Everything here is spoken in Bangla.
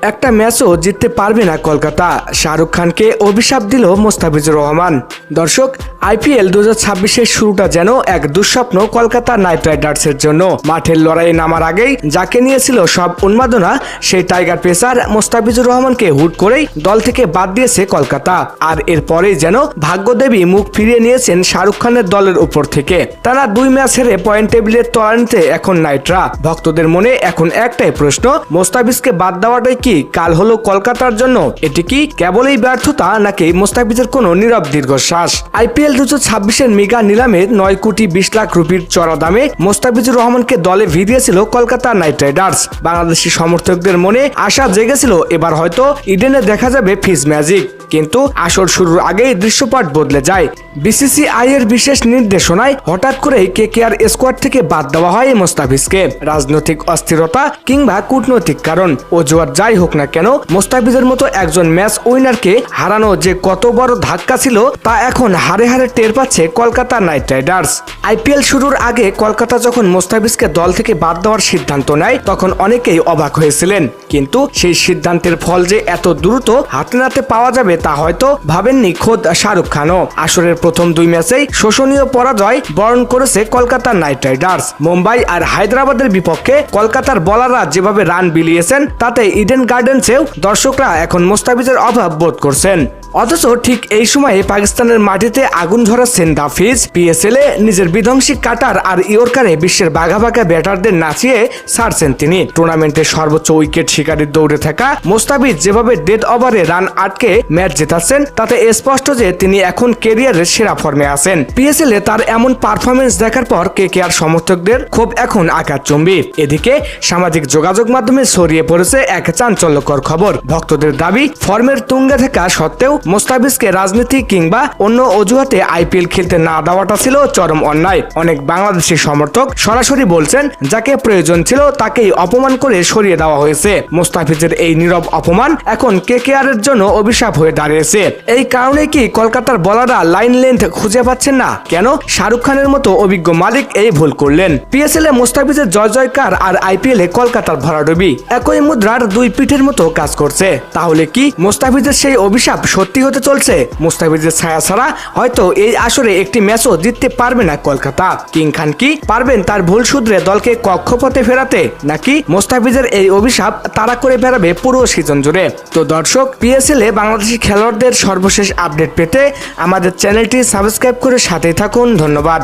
একটা ম্যাচও জিততে পারবে না কলকাতা, শাহরুখ খানকে অভিশাপ দিল মোস্তাফিজুর রহমান। দর্শক, আইপিএল 2026-এর শুরুটা যেন এক দুঃস্বপ্ন কলকাতা নাইট রাইডার্সের জন্য। মাঠের লড়াইয়ে নামার আগেই যাকে নিয়েছিল সব উন্মাদনা, সেই টাইগার পেসার মোস্তাফিজুর রহমানকে হুট করেই দল থেকে বাদ দিয়েছে কলকাতা। আর এরপরেই যেন ভাগ্যদেবী মুখ ফিরিয়ে নিয়েছেন শাহরুখ খানের দলের উপর থেকে। টানা 2 ম্যাচ হেরে পয়েন্ট টেবিলের তলানিতে এখন নাইটরা। ভক্তদের মনে এখন একটাই প্রশ্ন, মোস্তাফিজকে বাদ দেওয়াটাই কি কাল হলো কলকাতার জন্য? এটি কি কেবলই ব্যর্থতা, নাকি মোস্তাফিজের কোনো নীরব দীর্ঘশ্বাস? আইপিএল 2026-এর মেগা নিলামে 9 কোটি 20 লাখ রুপির চড়া দামে মোস্তাফিজুর রহমানকে দলে ভিড়িয়েছিল কলকাতা নাইট রাইডার্স। বাংলাদেশি সমর্থকদের মনে আশা জেগেছিল এবার হয়তো ইডেনে দেখা যাবে ফিজ ম্যাজিক। কিন্তু আসর শুরুর আগেই দৃশ্যপট বদলে যায়। বিসিসিআই এর বিশেষ নির্দেশনায় হঠাৎ করেই কেকেআর স্কোয়াড থেকে বাদ দেওয়া হয় মোস্তাফিজকে। রাজনৈতিক অস্থিরতা কিংবা কূটনৈতিক কারণ, অজুহাত যাই হোক না কেন, মোস্তাফিজের মতো একজন ম্যাচ উইনারকে হারানো যে কত বড় ধাক্কা ছিল তা এখন হারে হারে টের পাচ্ছে কলকাতা নাইট রাইডার্স। আইপিএল শুরুর আগে কলকাতা যখন মোস্তাফিজকে দল থেকে বাদ দেওয়ার সিদ্ধান্ত নেয় তখন অনেকেই অবাক হয়েছিলেন, কিন্তু সেই সিদ্ধান্তের ফল যে এত দ্রুত হাতে নাতে পাওয়া যাবে তা হয়তো ভাবেননি খোদ শাহরুখ খানও। আসরের প্রথম 2 ম্যাচেই শোষণীয় পরাজয় বরণ করেছে কলকাতা নাইট রাইডার্স। মুম্বাই আর হায়দ্রাবাদের বিপক্ষে কলকাতার বোলাররা যেভাবে রান বিলিয়েছেন তাতে ইডেন গার্ডেন্সেও দর্শকরা এখন মোস্তাফিজের অভাব বোধ করছেন। অথচ ঠিক এই সময়ে পাকিস্তানের মাটিতে আগুন ঝরাচ্ছেন হাফিজ। পিএসএলে নিজের বিধ্বংসী কাটার আর ইয়র্কারে বিশ্বের বাঘা বাঘা ব্যাটারদের নাচিয়ে ছাড়ছেন তিনি। টুর্নামেন্টের সর্বোচ্চ উইকেট শিকারীর দৌড়ে থাকা মোস্তাফিজ যেভাবে ডেড ওভারে রান আটকে ম্যাচ জেতাচ্ছেন তাতে স্পষ্ট যে তিনি এখন ক্যারিয়ারের সেরা ফর্মে আছেন। পিএসএলে তার এমন পারফরমেন্স দেখার পর কেকেআর সমর্থকদের ক্ষোভ এখন আকাশচুম্বী। এদিকে সামাজিক যোগাযোগ মাধ্যমে ছড়িয়ে পড়েছে এক চাঞ্চল্যকর খবর। ভক্তদের দাবি, ফর্মের তুঙ্গে থাকা সত্ত্বেও মোস্তাফিজকে রাজনীতি কিংবা অন্য অজুহাতে আইপিএল খেলতে না দেওয়াটা ছিল চরম অন্যায়। অনেক বাংলাদেশি সমর্থক সরাসরি বলছেন, যাকে প্রয়োজন ছিল তাকেই অপমান করে সরিয়ে দেওয়া হয়েছে। মোস্তাফিজের এই নীরব অপমান এখন কেকেআর এর জন্য অভিশাপ হয়ে দাঁড়িয়েছে। এই কারণে কি কলকাতার বোলাররা লাইন লেন্থ খুঁজে পাচ্ছেন না? কেন শাহরুখ খানের মতো অভিজ্ঞ মালিক এই ভুল করলেন? পিএসএল এ মোস্তাফিজের জয় জয়কার আর আইপিএল এ কলকাতার ভরাডুবি একই মুদ্রার 2 পিঠের মতো কাজ করছে। তাহলে কি মোস্তাফিজের সেই অভিশাপ সত্যি হতে চলছে? মোস্তাফিজের ছায়া ছাড়া হয়তো এই আসরে একটি ম্যাচও জিততে পারবে না কলকাতা। কিং খান কি পারবেন তার ভুল শুধরে দলকে কক্ষপথে ফেরাতে, নাকি মোস্তাফিজের এই অভিশাপ তাড়া করে বেড়াবে পুরো সিজন জুড়ে? তো দর্শক, পিএসএল এ বাংলাদেশি খেলোয়াড়দের সর্বশেষ আপডেট পেতে আমাদের চ্যানেলটি সাবস্ক্রাইব করে সাথেই থাকুন। ধন্যবাদ।